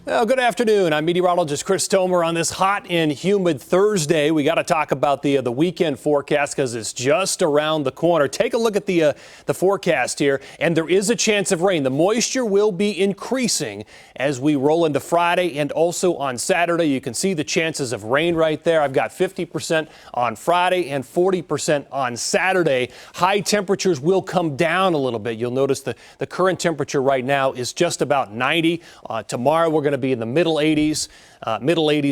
Well, good afternoon. I'm meteorologist Chris Tomer on this hot and humid Thursday. We got to talk about the weekend forecast because it's just around the corner. Take a look at the forecast here, and there is a chance of rain. The moisture will be increasing as we roll into Friday and also on Saturday. You can see the chances of rain right there. I've got 50% on Friday and 40% on Saturday. High temperatures will come down a little bit. You'll notice the current temperature right now is just about 90. Tomorrow we're going to be in the middle 80s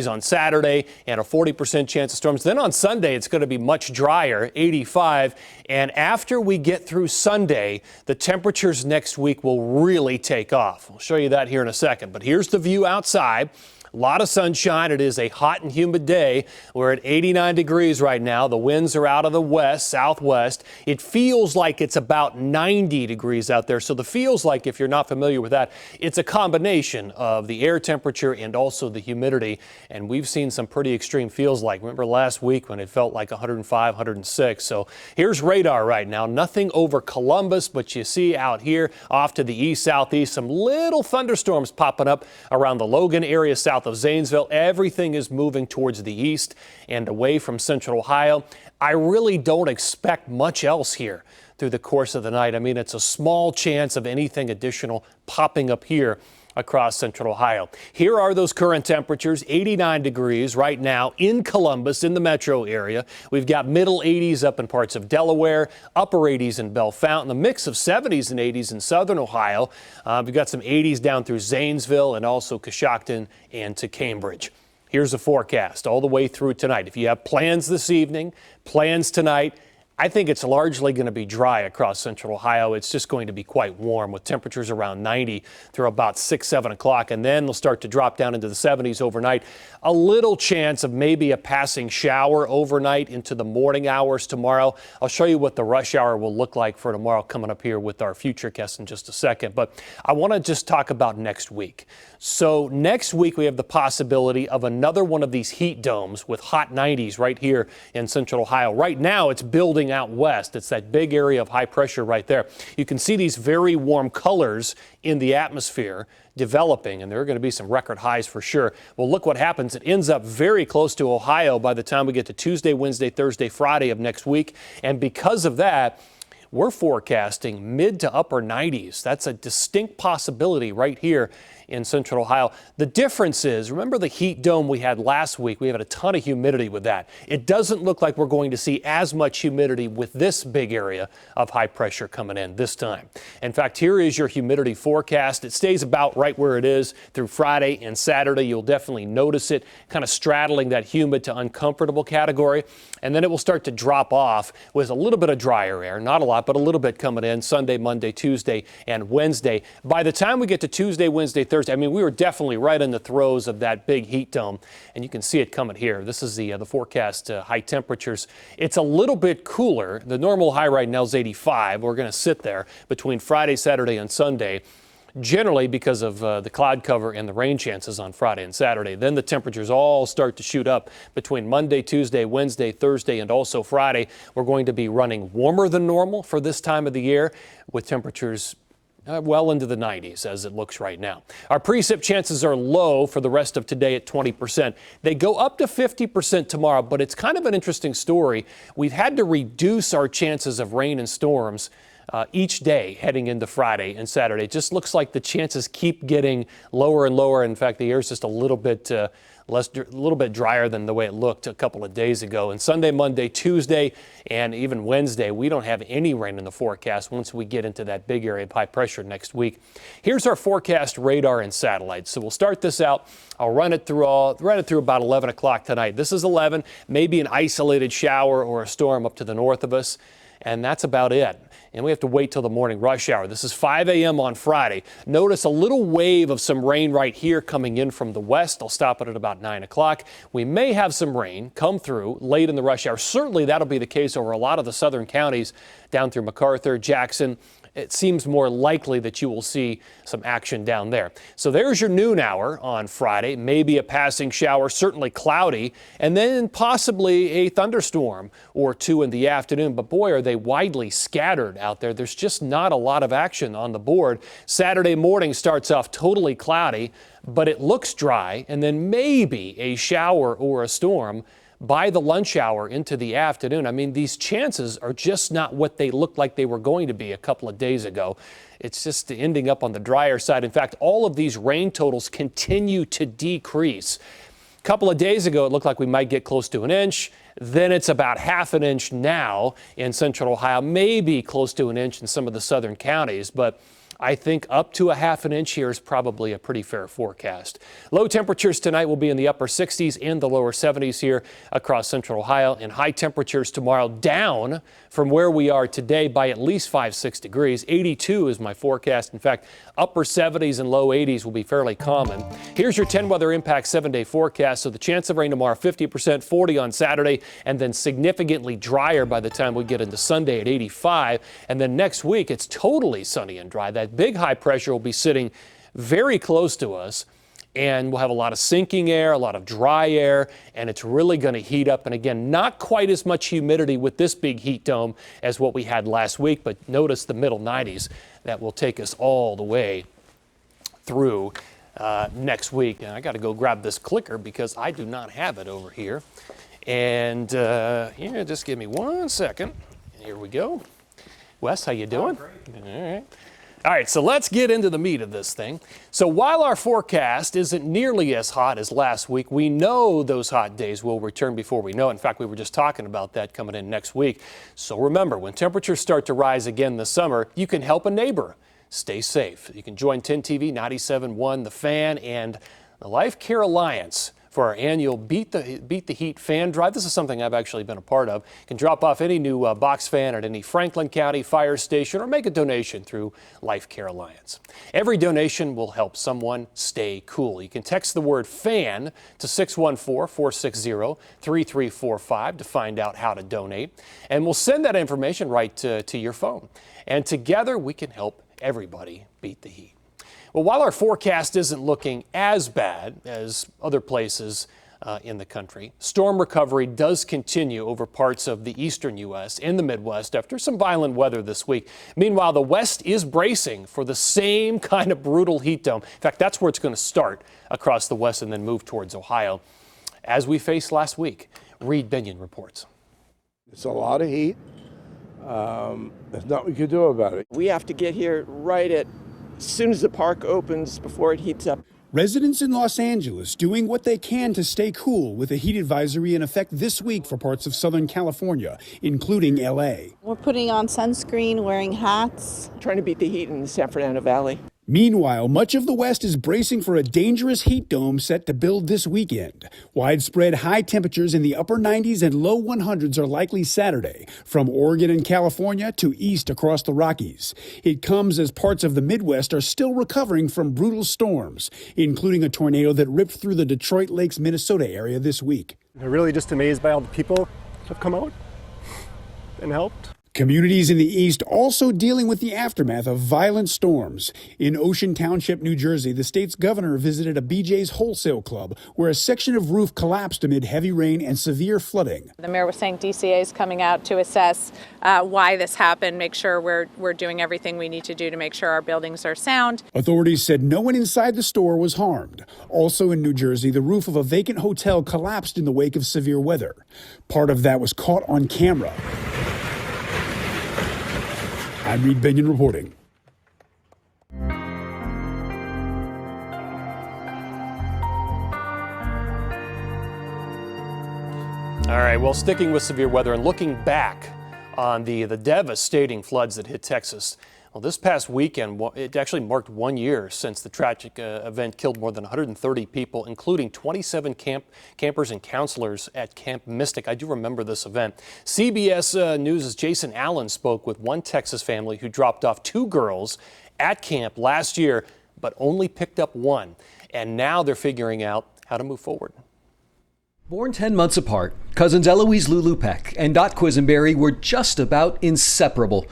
on Saturday, and a 40% chance of storms. Then on Sunday, it's going to be much drier, 85. And after we get through Sunday, the temperatures next week will really take off. I'll show you that here in a second. But here's the view outside. A lot of sunshine. It is a hot and humid day. We're at 89 degrees right now. The winds are out of the west, southwest. It feels like it's about 90 degrees out there. So the feels like, if you're not familiar with that, it's a combination of the air temperature and also the humidity. And we've seen some pretty extreme feels like. Remember last week when it felt like 105, 106. So here's radar right now. Nothing over Columbus, but you see out here off to the east, southeast, some little thunderstorms popping up around the Logan area, south of Zanesville. Everything is moving towards the east and away from central Ohio. I really don't expect much else here through the course of the night. I mean, it's a small chance of anything additional popping up here across central Ohio. Here are those current temperatures, 89 degrees right now in Columbus, in the metro area. We've got middle 80s up in parts of Delaware, upper 80s in Bellefontaine, a mix of 70s and 80s in southern Ohio. We've got some 80s down through Zanesville and also Coshocton and to Cambridge. Here's the forecast all the way through tonight. If you have plans this evening, plans tonight, I think it's largely going to be dry across central Ohio. It's just going to be quite warm with temperatures around 90 through about 6, 7 o'clock. And then they'll start to drop down into the 70s overnight. A little chance of maybe a passing shower overnight into the morning hours tomorrow. I'll show you what the rush hour will look like for tomorrow coming up here with our futurecast in just a second. But I want to just talk about next week. So next week we have the possibility of another one of these heat domes with hot 90s right here in central Ohio. Right now it's building out west. It's that big area of high pressure right there. You can see these very warm colors in the atmosphere developing, and there are going to be some record highs for sure. Well, look what happens. It ends up very close to Ohio by the time we get to Tuesday, Wednesday, Thursday, Friday of next week. And because of that, we're forecasting mid to upper 90s. That's a distinct possibility right here in central Ohio. The difference is, remember the heat dome we had last week? We had a ton of humidity with that. It doesn't look like we're going to see as much humidity with this big area of high pressure coming in this time. In fact, here is your humidity forecast. It stays about right where it is through Friday and Saturday. You'll definitely notice it kind of straddling that humid to uncomfortable category. And then it will start to drop off with a little bit of drier air, not a lot, but a little bit coming in Sunday, Monday, Tuesday, and Wednesday. By the time we get to Tuesday, Wednesday, Thursday, I mean, we were definitely right in the throes of that big heat dome, and you can see it coming here. This is the forecast high temperatures. It's a little bit cooler. The normal high right now is 85. We're going to sit there between Friday, Saturday, and Sunday, generally because of the cloud cover and the rain chances on Friday and Saturday. Then the temperatures all start to shoot up between Monday, Tuesday, Wednesday, Thursday, and also Friday. We're going to be running warmer than normal for this time of the year with temperatures well into the 90s as it looks right now. Our precip chances are low for the rest of today at 20%. They go up to 50% tomorrow, but it's kind of an interesting story. We've had to reduce our chances of rain and storms each day heading into Friday and Saturday. It just looks like the chances keep getting lower and lower. In fact, the air is just a little bit drier than the way it looked a couple of days ago. And Sunday, Monday, Tuesday, and even Wednesday, we don't have any rain in the forecast once we get into that big area of high pressure next week. Here's our forecast radar and satellites. So we'll start this out. I'll run it through about 11 o'clock tonight. This is 11, maybe an isolated shower or a storm up to the north of us, and that's about it. And we have to wait till the morning rush hour. This is 5 a.m. on Friday. Notice a little wave of some rain right here coming in from the west. I'll stop it at about 9 o'clock. We may have some rain come through late in the rush hour. Certainly that'll be the case over a lot of the southern counties down through MacArthur, Jackson, it seems more likely that you will see some action down there. So there's your noon hour on Friday. Maybe a passing shower, certainly cloudy, and then possibly a thunderstorm or two in the afternoon. But boy, are they widely scattered out there. There's just not a lot of action on the board. Saturday morning starts off totally cloudy, but it looks dry, and then maybe a shower or a storm by the lunch hour into the afternoon. I mean, these chances are just not what they looked like they were going to be a couple of days ago. It's just ending up on the drier side. In fact, all of these rain totals continue to decrease. A couple of days ago, it looked like we might get close to an inch. Then it's about half an inch now in central Ohio, maybe close to an inch in some of the southern counties. But I think up to a half an inch here is probably a pretty fair forecast. Low temperatures tonight will be in the upper 60s and the lower 70s here across central Ohio, and high temperatures tomorrow down from where we are today by at least 5-6 degrees. 82 is my forecast. In fact, upper 70s and low 80s will be fairly common. Here's your 10 weather impact 7-day forecast. So the chance of rain tomorrow, 50%, 40 on Saturday, and then significantly drier by the time we get into Sunday at 85. And then next week, it's totally sunny and dry. That big high pressure will be sitting very close to us, and we'll have a lot of sinking air, a lot of dry air, and it's really going to heat up. And again, not quite as much humidity with this big heat dome as what we had last week, but notice the middle 90s. That will take us all the way through next week. And I got to go grab this clicker because I do not have it over here. And yeah, just give me 1 second. Here we go. Wes, how you doing? Great. All right. All right, so let's get into the meat of this thing. So while our forecast isn't nearly as hot as last week, we know those hot days will return before we know it. In fact, we were just talking about that coming in next week. So remember, when temperatures start to rise again this summer, you can help a neighbor. Stay safe. You can join 10 TV, 97.1, The Fan, and the Life Care Alliance for our annual Beat the Heat fan drive. This is something I've actually been a part of. You can drop off any new box fan at any Franklin County fire station or make a donation through Life Care Alliance. Every donation will help someone stay cool. You can text the word FAN to 614-460-3345 to find out how to donate. And we'll send that information right to your phone. And together we can help everybody beat the heat. Well, while our forecast isn't looking as bad as other places in the country, storm recovery does continue over parts of the eastern U.S. and the Midwest after some violent weather this week. Meanwhile, the West is bracing for the same kind of brutal heat dome. In fact, that's where it's going to start across the West and then move towards Ohio. As we faced last week, Reed Binion reports. It's a lot of heat. There's nothing we can do about it. We have to get here right at as soon as the park opens before it heats up. Residents in Los Angeles doing what they can to stay cool with a heat advisory in effect this week for parts of Southern California, including L.A. We're putting on sunscreen, wearing hats. Trying to beat the heat in the San Fernando Valley. Meanwhile, much of the West is bracing for a dangerous heat dome set to build this weekend. Widespread high temperatures in the upper 90s and low 100s are likely Saturday, from Oregon and California to east across the Rockies. It comes as parts of the Midwest are still recovering from brutal storms, including a tornado that ripped through the Detroit Lakes, Minnesota area this week. I'm really just amazed by all the people that have come out and helped. Communities in the east also dealing with the aftermath of violent storms. In Ocean Township, New Jersey, the state's governor visited a BJ's wholesale club where a section of roof collapsed amid heavy rain and severe flooding. The mayor was saying DCA is coming out to assess why this happened, make sure we're doing everything we need to do to make sure our buildings are sound. Authorities said no one inside the store was harmed. Also in New Jersey, the roof of a vacant hotel collapsed in the wake of severe weather. Part of that was caught on camera. I'm Reed Binion reporting. All right, well, sticking with severe weather and looking back on the devastating floods that hit Texas. Well, this past weekend, it actually marked 1 year since the tragic event killed more than 130 people, including 27 campers and counselors at Camp Mystic. I do remember this event. CBS News' Jason Allen spoke with one Texas family who dropped off 2 girls at camp last year, but only picked up 1. And now they're figuring out how to move forward. Born 10 months apart, cousins Eloise Lulu Peck and Dot Quisenberry were just about inseparable.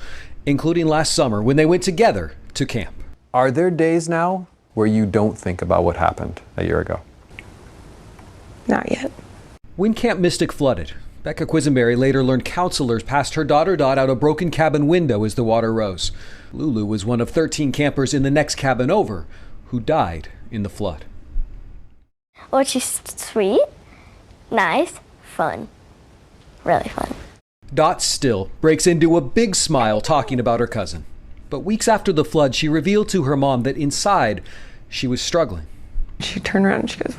including last summer when they went together to camp. Are there days now where you don't think about what happened a year ago? Not yet. When Camp Mystic flooded, Becca Quisenberry later learned counselors passed her daughter Dot out a broken cabin window as the water rose. Lulu was one of 13 campers in the next cabin over who died in the flood. Well, she's sweet, nice, fun. Really fun. Dot still breaks into a big smile talking about her cousin. But weeks after the flood, she revealed to her mom that inside she was struggling. She turned around and she goes,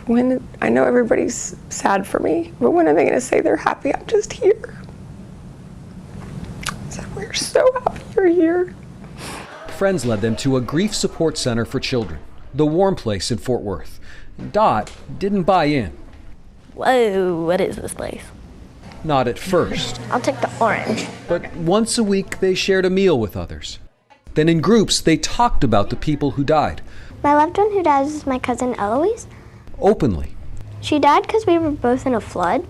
I know everybody's sad for me, but when are they going to say they're happy I'm just here? I said, we're so happy you're here. Friends led them to a grief support center for children, the Warm Place in Fort Worth. Dot didn't buy in. Whoa, what is this place? Not at first. I'll take the orange. But once a week, they shared a meal with others. Then in groups, they talked about the people who died. My loved one who dies is my cousin Eloise. Openly. She died because we were both in a flood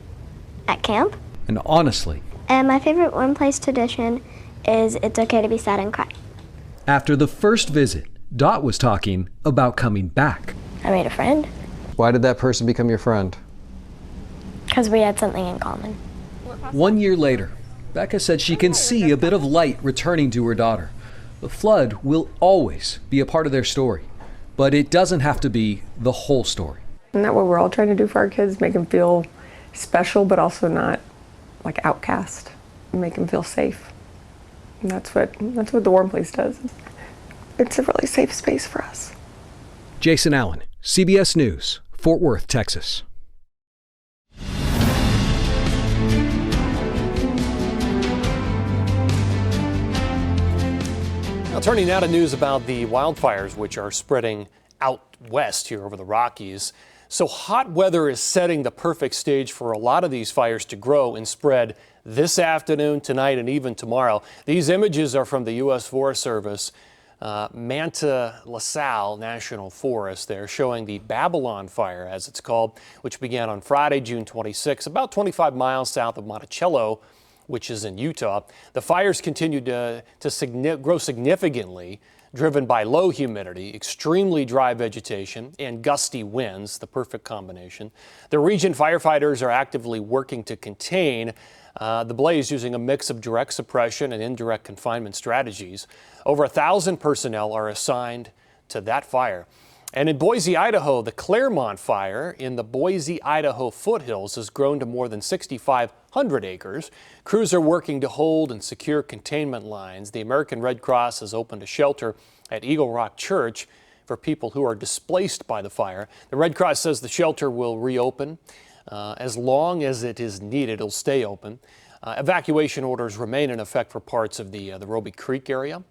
at camp. And honestly. And my favorite Warm Place tradition is it's okay to be sad and cry. After the first visit, Dot was talking about coming back. I made a friend. Why did that person become your friend? Because we had something in common. 1 year later, Becca said she can see a bit of light returning to her daughter. The flood will always be a part of their story, but it doesn't have to be the whole story. Isn't that what we're all trying to do for our kids? Make them feel special, but also not like outcast. Make them feel safe. And that's what the Warm Place does. It's a really safe space for us. Jason Allen, CBS News, Fort Worth, Texas. Now, turning now to news about the wildfires, which are spreading out west here over the Rockies. So hot weather is setting the perfect stage for a lot of these fires to grow and spread this afternoon, tonight, and even tomorrow. These images are from the U.S. Forest Service, Manta LaSalle National Forest. They're showing the Babylon fire, as it's called, which began on Friday, June 26, about 25 miles south of Monticello, which is in Utah. The fires continued to grow significantly, driven by low humidity, extremely dry vegetation, and gusty winds, the perfect combination. The region firefighters are actively working to contain the blaze using a mix of direct suppression and indirect confinement strategies. Over 1,000 personnel are assigned to that fire. And in Boise, Idaho, the Claremont fire in the Boise, Idaho foothills has grown to more than 6,500 acres. Crews are working to hold and secure containment lines. The American Red Cross has opened a shelter at Eagle Rock Church for people who are displaced by the fire. The Red Cross says the shelter will reopen as long as it is needed. It'll stay open. Evacuation orders remain in effect for parts of the Roby Creek area.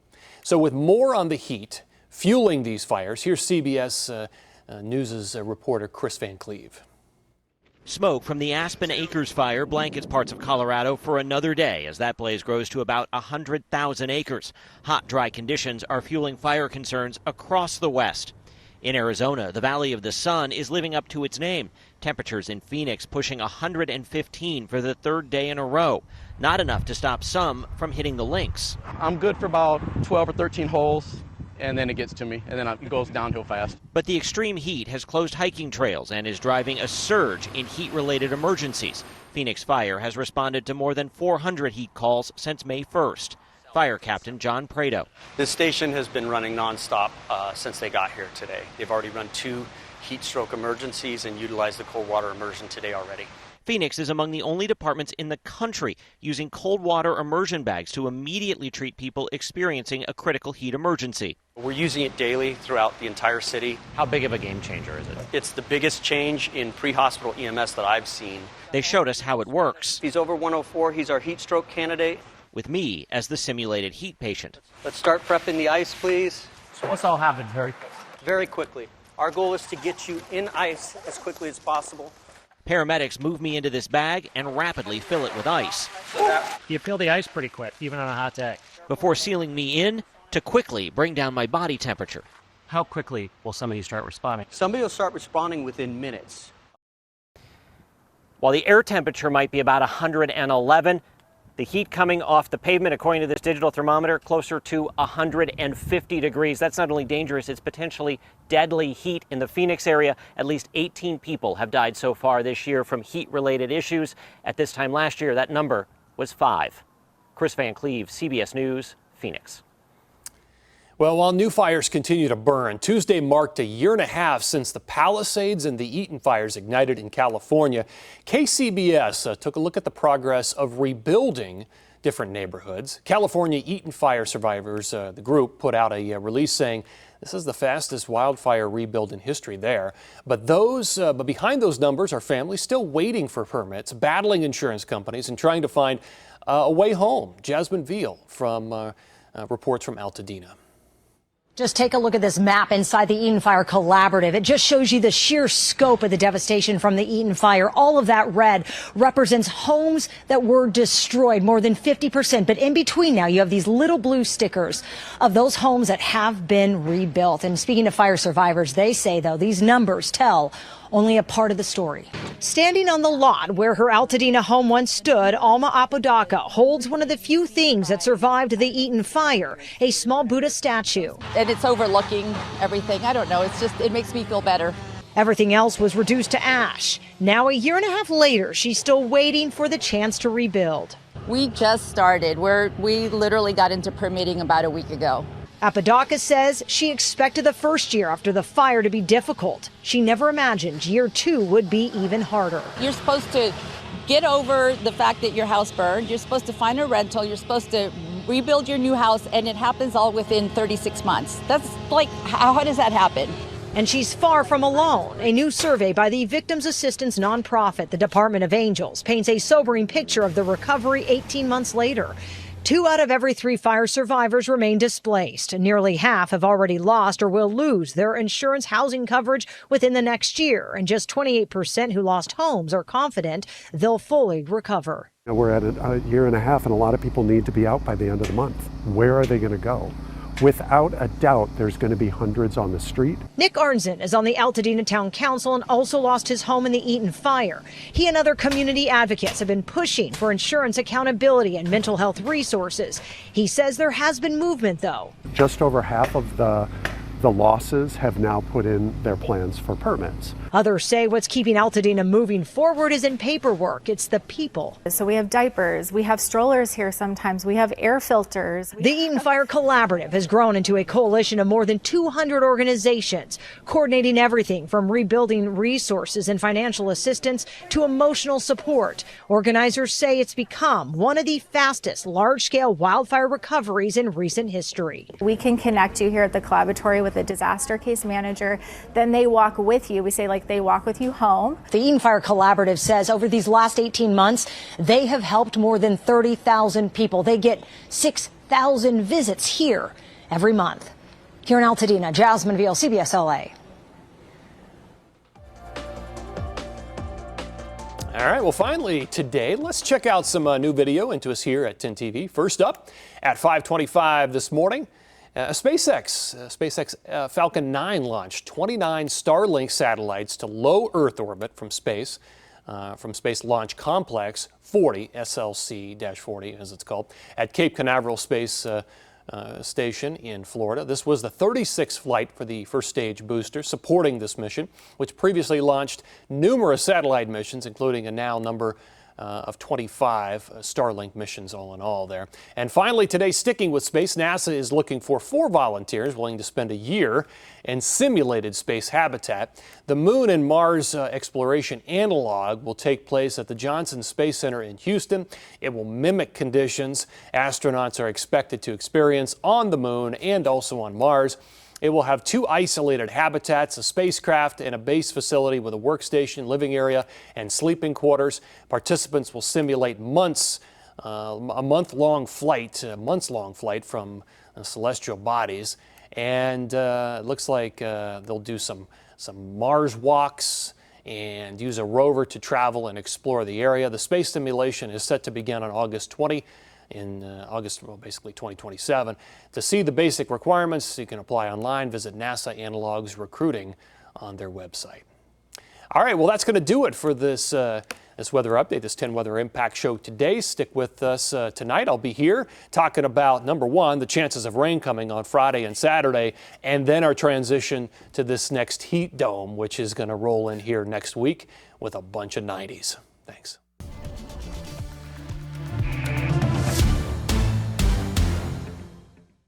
So with more on the heat fueling these fires, here's CBS News' reporter Chris Van Cleve. Smoke from the Aspen Acres fire blankets parts of Colorado for another day as that blaze grows to about 100,000 acres. Hot, dry conditions are fueling fire concerns across the West. In Arizona, the Valley of the Sun is living up to its name. Temperatures in Phoenix pushing 115 for the third day in a row. Not enough to stop some from hitting the links. I'm good for about 12 or 13 holes, and then it gets to me, and then it goes downhill fast. But the extreme heat has closed hiking trails and is driving a surge in heat-related emergencies. Phoenix Fire has responded to more than 400 heat calls since May 1st. Fire Captain John Prado. This station has been running nonstop since they got here today. They've already run 2 heat stroke emergencies and utilized the cold water immersion today already. Phoenix is among the only departments in the country using cold water immersion bags to immediately treat people experiencing a critical heat emergency. We're using it daily throughout the entire city. How big of a game changer is it? It's the biggest change in pre-hospital EMS that I've seen. They showed us how it works. He's over 104. He's our heat stroke candidate. With me as the simulated heat patient. Let's start prepping the ice, please. So what's all happen very quickly? Very quickly. Our goal is to get you in ice as quickly as possible. Paramedics move me into this bag and rapidly fill it with ice. You feel the ice pretty quick, even on a hot day. Before sealing me in to quickly bring down my body temperature. How quickly will somebody start responding? Somebody will start responding within minutes. While the air temperature might be about 111, The heat coming off the pavement, according to this digital thermometer, closer to 150 degrees. That's not only dangerous, it's potentially deadly heat in the Phoenix area. At least 18 people have died so far this year from heat-related issues. At this time last year, that number was 5. Chris Van Cleve, CBS News, Phoenix. Well, while new fires continue to burn, Tuesday marked a year and a half since the Palisades and the Eaton fires ignited in California. KCBS took a look at the progress of rebuilding different neighborhoods. California Eaton fire survivors, the group, put out a release saying this is the fastest wildfire rebuild in history there. But behind those numbers are families still waiting for permits, battling insurance companies, and trying to find a way home. Jasmine Veal from reports from Altadena. Just take a look at this map inside the Eaton Fire Collaborative. It just shows you the sheer scope of the devastation from the Eaton Fire. All of that red represents homes that were destroyed, more than 50%. But in between now, you have these little blue stickers of those homes that have been rebuilt. And speaking to fire survivors, they say, though, these numbers tell only a part of the story. Standing on the lot where her Altadena home once stood, Alma Apodaca holds one of the few things that survived the Eaton fire, a small Buddha statue. And it's overlooking everything. I don't know. It makes me feel better. Everything else was reduced to ash. Now, a year and a half later, she's still waiting for the chance to rebuild. We just started. We literally got into permitting about a week ago. Apodaca says she expected the first year after the fire to be difficult. She never imagined year 2 would be even harder. You're supposed to get over the fact that your house burned. You're supposed to find a rental. You're supposed to rebuild your new house, and it happens all within 36 months. That's like, how does that happen? And she's far from alone. A new survey by the Victims Assistance nonprofit, the Department of Angels, paints a sobering picture of the recovery 18 months later. 2 out of every 3 fire survivors remain displaced. Nearly half have already lost or will lose their insurance housing coverage within the next year. And just 28% who lost homes are confident they'll fully recover. We're at a year and a half, and a lot of people need to be out by the end of the month. Where are they going to go? Without a doubt, there's going to be hundreds on the street. Nick Arnzen is on the Altadena Town Council and also lost his home in the Eaton fire. He and other community advocates have been pushing for insurance accountability and mental health resources. He says there has been movement, though. Just over half of the losses have now put in their plans for permits. Others say what's keeping Altadena moving forward isn't paperwork, it's the people. So we have diapers, we have strollers here sometimes, we have air filters. The Eaton Fire Collaborative has grown into a coalition of more than 200 organizations, coordinating everything from rebuilding resources and financial assistance to emotional support. Organizers say it's become one of the fastest large-scale wildfire recoveries in recent history. We can connect you here at the Collaboratory with a disaster case manager. Then they walk with you. We say, like, they walk with you home. The Eaton Fire Collaborative says over these last 18 months, they have helped more than 30,000 people. They get 6,000 visits here every month. Here in Altadena, Jasmine Veal, CBS LA. All right, well, finally today, let's check out some new video into us here at 10 TV. First up, at 5:25 this morning, SpaceX Falcon 9 launched 29 Starlink satellites to low Earth orbit from Space Launch Complex 40, SLC-40 as it's called, at Cape Canaveral Space Station in Florida. This was the 36th flight for the first stage booster supporting this mission, which previously launched numerous satellite missions, including a now number of 25 Starlink missions all in all there. And finally today, sticking with space, NASA is looking for 4 volunteers willing to spend a year in simulated space habitat. The Moon and Mars exploration analog will take place at the Johnson Space Center in Houston. It will mimic conditions astronauts are expected to experience on the Moon and also on Mars. It will have 2 isolated habitats, a spacecraft and a base facility with a workstation, living area, and sleeping quarters. Participants will simulate a months-long flight from celestial bodies. And it looks like they'll do some Mars walks and use a rover to travel and explore the area. The space simulation is set to begin on August 20. Basically 2027. To see the basic requirements, you can apply online. Visit NASA Analog's recruiting on their website. All right, well, that's going to do it for this this weather update, this 10 Weather Impact Show today. Stick with us tonight. I'll be here talking about, number one, the chances of rain coming on Friday and Saturday, and then our transition to this next heat dome, which is going to roll in here next week with a bunch of 90s. Thanks.